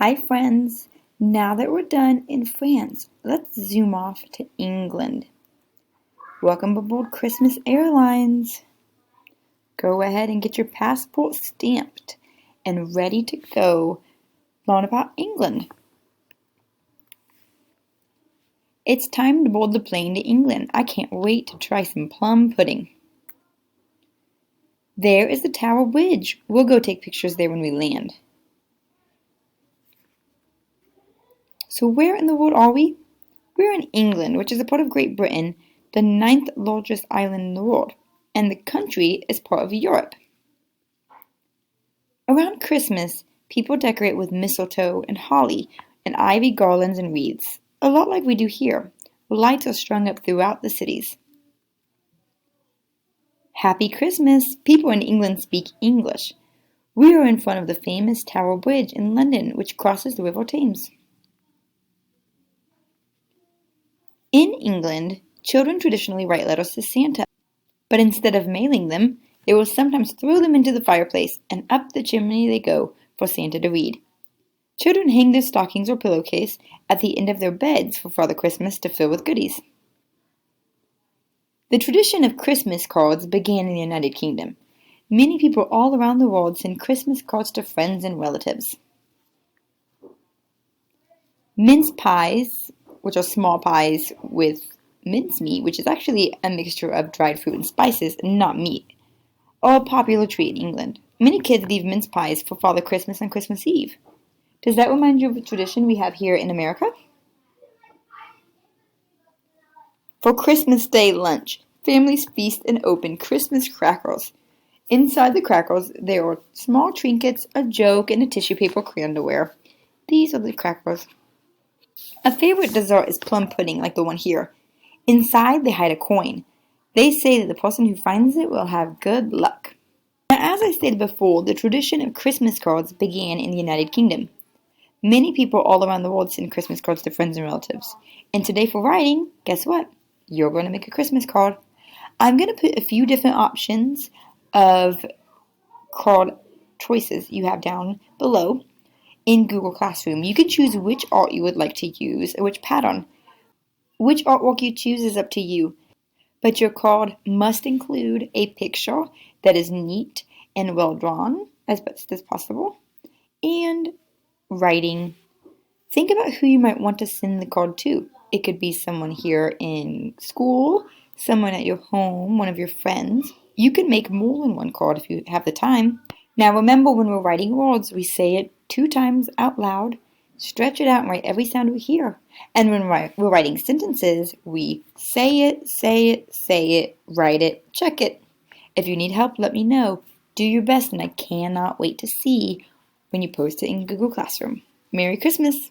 Hi friends! Now that we're done in France, let's zoom off to England. Welcome aboard Christmas Airlines. Go ahead and get your passport stamped and ready to go learn about England. It's time to board the plane to England. I can't wait to try some plum pudding. There is the Tower Bridge. We'll go take pictures there when we land. So where in the world are we? We're in England, which is a part of Great Britain, the 9th largest island in the world, and the country is part of Europe. Around Christmas, people decorate with mistletoe and holly and ivy garlands and wreaths, a lot like we do here. Lights are strung up throughout the cities. Happy Christmas! People in England speak English. We are in front of the famous Tower Bridge in London, which crosses the River Thames. In England, children traditionally write letters to Santa, but instead of mailing them, they will sometimes throw them into the fireplace and up the chimney they go for Santa to read. Children hang their stockings or pillowcase at the end of their beds for Father Christmas to fill with goodies. The tradition of Christmas cards began in the United Kingdom. Many people all around the world send Christmas cards to friends and relatives. Mince pies, which are small pies with mincemeat, which is actually a mixture of dried fruit and spices, not meat, are a popular treat in England. Many kids leave mince pies for Father Christmas on Christmas Eve. Does that remind you of a tradition we have here in America? For Christmas Day lunch, families feast and open Christmas crackers. Inside the crackers, there are small trinkets, a joke, and a tissue paper crayon to wear. These are the crackers. A favorite dessert is plum pudding, like the one here. Inside, they hide a coin. They say that the person who finds it will have good luck. Now, as I stated before, the tradition of Christmas cards began in the United Kingdom. Many people all around the world send Christmas cards to friends and relatives. And today for writing, guess what? You're going to make a Christmas card. I'm going to put a few different options of card choices you have down below in Google Classroom. You can choose which art you would like to use or which pattern. Which artwork you choose is up to you, but your card must include a picture that is neat and well drawn as best as possible, and writing. Think about who you might want to send the card to. It could be someone here in school, someone at your home, one of your friends. You can make more than one card if you have the time. Now remember, when we're writing words, we say it 2 times out loud, stretch it out and write every sound we hear. And when we're writing sentences, we say it, write it, check it. If you need help, let me know. Do your best, and I cannot wait to see when you post it in Google Classroom. Merry Christmas!